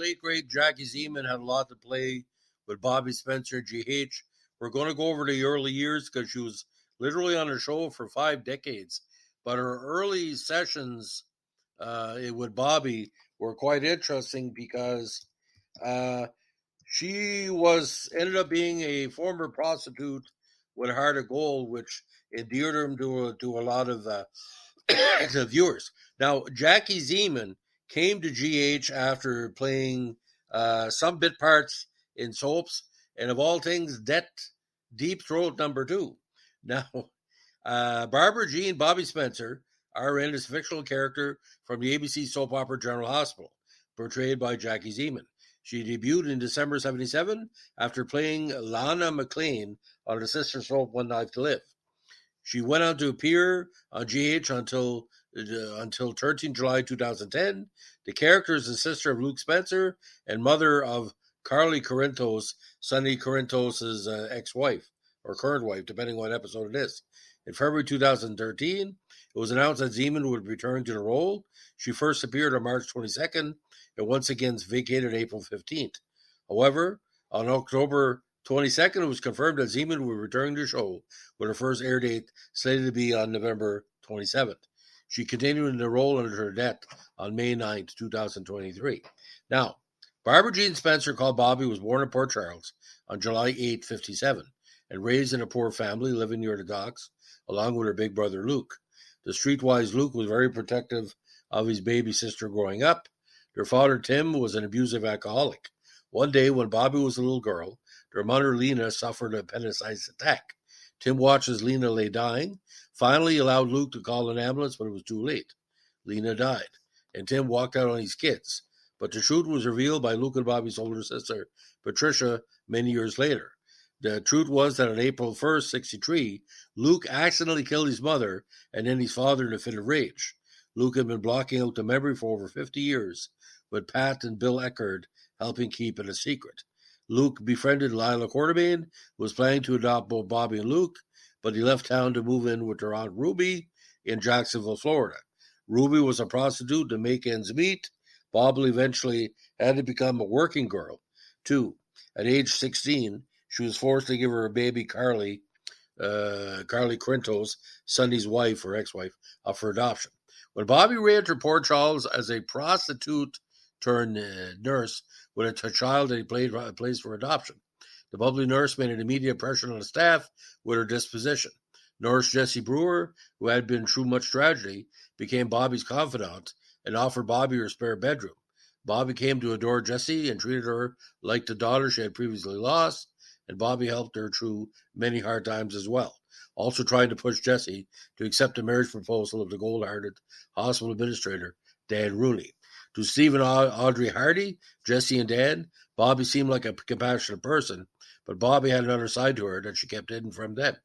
late, great Jackie Zeman had a lot to play with Bobbie Spencer, GH. We're going to go over the early years because she was literally on the show for 5 decades. But her early sessions with Bobbie were quite interesting because she ended up being a former prostitute with a heart of gold, which endeared her to a lot of to viewers. Now, Jackie Zeman came to GH after playing some bit parts in soaps, and of all things, Deep Throat #2. Now, Barbara Jean Bobbie Spencer, RN, is a fictional character from the ABC soap opera General Hospital, portrayed by Jackie Zeman. She debuted in December 1977 after playing Lana McLean on the sister soap One Life to Live. She went on to appear on GH until 13 July 2010. The character is the sister of Luke Spencer and mother of Carly Corinthos, Sonny Corinthos' ex-wife, or current wife, depending on what episode it is. In February 2013, it was announced that Zeman would return to the role. She first appeared on March 22nd and once again vacated April 15th. However, on October 22nd, it was confirmed that Zeman would return to the show, with her first air date slated to be on November 27th. She continued in the role under her death on May 9th, 2023. Now, Barbara Jean Spencer, called Bobbie, was born in Port Charles on July 8, 1957, and raised in a poor family living near the docks, along with her big brother Luke. The streetwise Luke was very protective of his baby sister growing up. Their father, Tim, was an abusive alcoholic. One day, when Bobbie was a little girl, their mother, Lena, suffered an appendicitis attack. Tim watched as Lena lay dying. Finally, he allowed Luke to call an ambulance, but it was too late. Lena died, and Tim walked out on his kids. But the truth was revealed by Luke and Bobbie's older sister, Patricia, many years later. The truth was that on April 1st, 1963, Luke accidentally killed his mother and then his father in a fit of rage. Luke had been blocking out the memory for over 50 years, with Pat and Bill Eckerd helping keep it a secret. Luke befriended Lila Quartermain, who was planning to adopt both Bobbie and Luke, but he left town to move in with their Aunt Ruby in Jacksonville, Florida. Ruby was a prostitute to make ends meet. Bobbie eventually had to become a working girl, too. At age 16, she was forced to give her a baby, Carly Corinthos, Sonny's wife or ex-wife, up for adoption. When Bobbie re-entered Port Charles as a prostitute turned nurse with a child that he placed for adoption, the bubbly nurse made an immediate impression on the staff with her disposition. Nurse Jessie Brewer, who had been through much tragedy, became Bobbie's confidant and offered Bobbie her spare bedroom. Bobbie came to adore Jessie and treated her like the daughter she had previously lost, and Bobbie helped her through many hard times as well, also trying to push Jessie to accept the marriage proposal of the gold-hearted hospital administrator, Dan Rooney. To Steve and Audrey Hardy, Jessie and Dan, Bobbie seemed like a compassionate person, but Bobbie had another side to her that she kept hidden from them.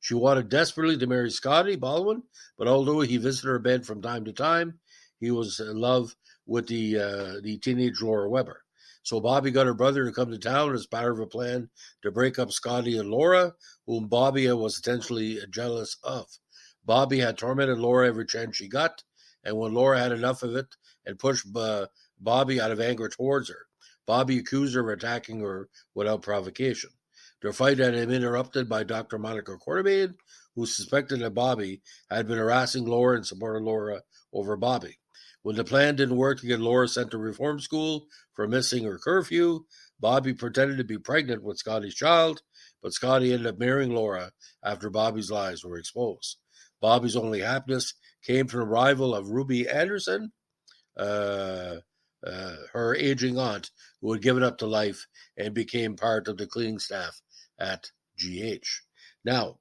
She wanted desperately to marry Scotty Baldwin, but although he visited her bed from time to time, he was in love with the teenage Laura Weber. So Bobbie got her brother to come to town as part of a plan to break up Scotty and Laura, whom Bobbie was intentionally jealous of. Bobbie had tormented Laura every chance she got, and when Laura had enough of it and pushed Bobbie out of anger towards her, Bobbie accused her of attacking her without provocation. Their fight had been interrupted by Dr. Monica Quartermain, who suspected that Bobbie had been harassing Laura and supported Laura over Bobbie. When the plan didn't work to get Laura sent to reform school for missing her curfew, Bobbie pretended to be pregnant with Scotty's child, but Scotty ended up marrying Laura after Bobbie's lies were exposed. Bobbie's only happiness came from the arrival of Ruby Anderson, her aging aunt, who had given up to life and became part of the cleaning staff at GH. Now,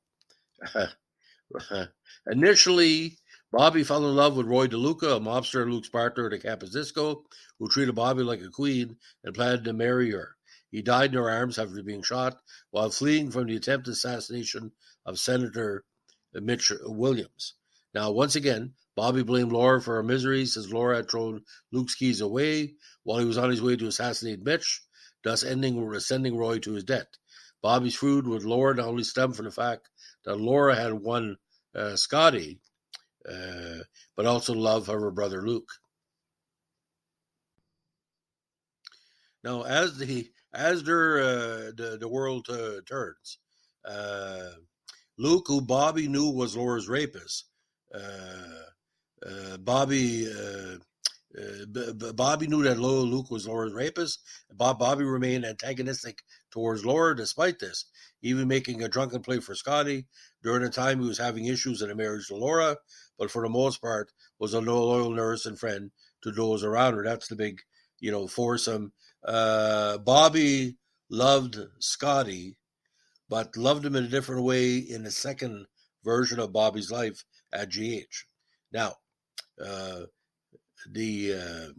initially, Bobbie fell in love with Roy DeLuca, a mobster Luke's partner at a Campus Disco, who treated Bobbie like a queen and planned to marry her. He died in her arms after being shot while fleeing from the attempted assassination of Senator Mitch Williams. Now, once again, Bobbie blamed Laura for her miseries as Laura had thrown Luke's keys away while he was on his way to assassinate Mitch, thus sending Roy to his death. Bobbie's feud with Laura not only stemmed from the fact that Laura had won Scotty, but also love of her brother Luke. Now, the world turns, uh, Luke, who Bobbie knew was Laura's rapist, uh, Bobbie Bobbie knew that Luke was Laura's rapist. Bobbie remained antagonistic towards Laura despite this, even making a drunken play for Scotty. During the time he was having issues in a marriage to Laura, but for the most part was a loyal nurse and friend to those around her. That's the big, foursome. Bobbie loved Scotty, but loved him in a different way in the second version of Bobbie's life at GH. Now, uh, the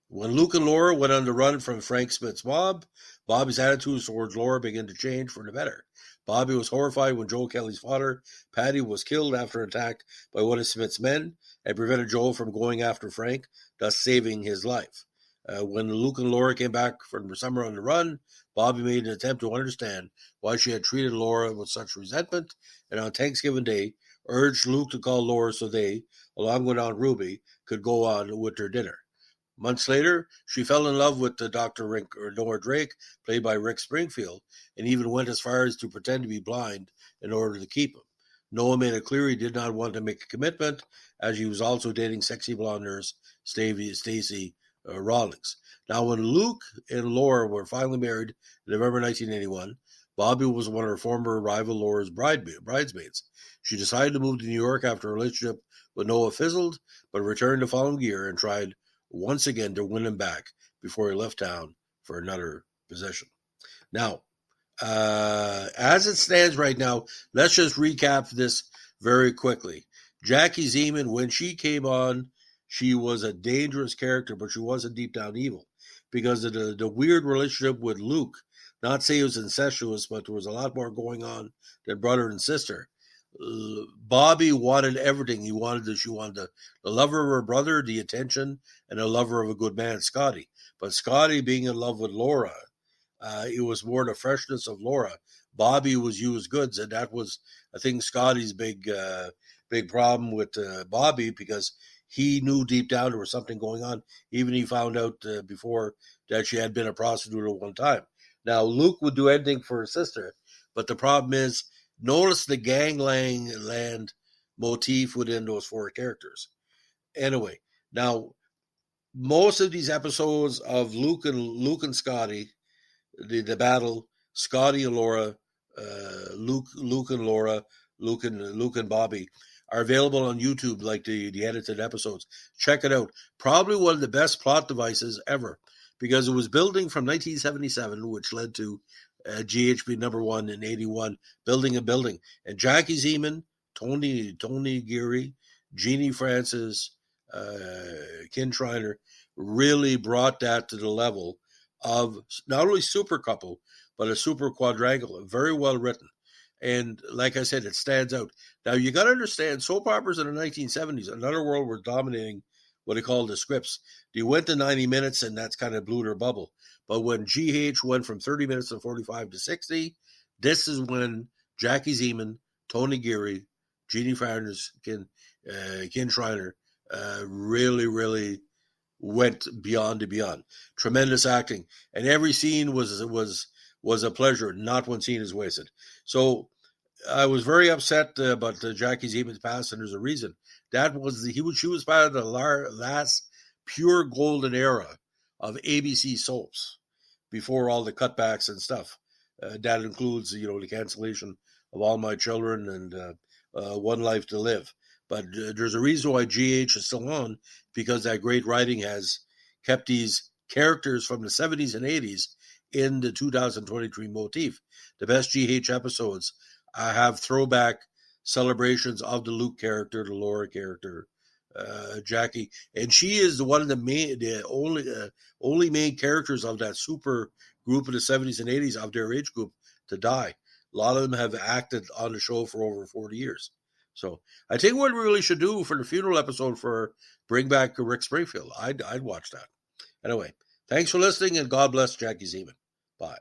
when Luke and Laura went on the run from Frank Smith's mob, Bobbie's attitudes towards Laura began to change for the better. Bobbie was horrified when Joe Kelly's father, Paddy, was killed after an attack by one of Smith's men and prevented Joe from going after Frank, thus saving his life. When Luke and Laura came back from the summer on the run, Bobbie made an attempt to understand why she had treated Laura with such resentment, and on Thanksgiving Day, urged Luke to call Laura so they, along with Aunt Ruby, could go on with their dinner. Months later, she fell in love with the Dr. Noah Drake, played by Rick Springfield, and even went as far as to pretend to be blind in order to keep him. Noah made it clear he did not want to make a commitment, as he was also dating sexy blonde nurse Stacey Rawlings. Now, when Luke and Laura were finally married in November 1981, Bobbie was one of her former rival Laura's bridesmaids. She decided to move to New York after a relationship with Noah fizzled, but returned the following year and tried once again to win him back before he left town for another position. Now, as it stands right now, let's just recap this very quickly. Jackie Zeman, when she came on, she was a dangerous character, but she wasn't deep down evil because of the weird relationship with Luke. Not say it was incestuous, but there was a lot more going on than brother and sister. Bobbie wanted everything. She wanted the lover of her brother, the attention, and the lover of a good man, Scotty. But Scotty being in love with Laura, it was more the freshness of Laura. Bobbie was used goods, and that was, I think, Scotty's big problem with Bobbie, because he knew deep down there was something going on. Even he found out before that she had been a prostitute at one time. Now, Luke would do anything for his sister, but the problem is, notice the gangland motif within those four characters. Anyway, now most of these episodes of Luke and Scotty, the battle, Scotty and Laura, Luke and Laura, Luke and Bobbie, are available on YouTube, like the edited episodes. Check it out. Probably one of the best plot devices ever, because it was building from 1977, which led to GHB number one in 81, building a building. And Jackie Zeman, Tony Geary, Jeannie Francis, Ken Schreiner really brought that to the level of not only super couple, but a super quadrangle. Very well written. And like I said, it stands out. Now, you got to understand, soap operas in the 1970s, another world, were dominating what they called the scripts. They went to 90 minutes, and that's kind of blew their bubble. But when GH went from 30 minutes to 45 to 60, this is when Jackie Zeman, Tony Geary, Jeannie Francis, Ken Schreiner really, really went beyond and beyond. Tremendous acting. And every scene was a pleasure. Not one scene is wasted. So I was very upset about Jackie Zeman's past, and there's a reason. She was part of the last pure golden era of ABC soaps before all the cutbacks and stuff. That includes, the cancellation of All My Children and One Life to Live. But there's a reason why GH is still on, because that great writing has kept these characters from the 70s and 80s in the 2023 motif. The best GH episodes have throwback celebrations of the Luke character, the Laura character, Jackie, and she is the only main characters of that super group of the 70s and 80s of their age group to die. A lot of them have acted on the show for over 40 years. So I think what we really should do for the funeral episode for bring back Rick Springfield. I'd watch that. Anyway, thanks for listening, and God bless Jackie Zeman. Bye.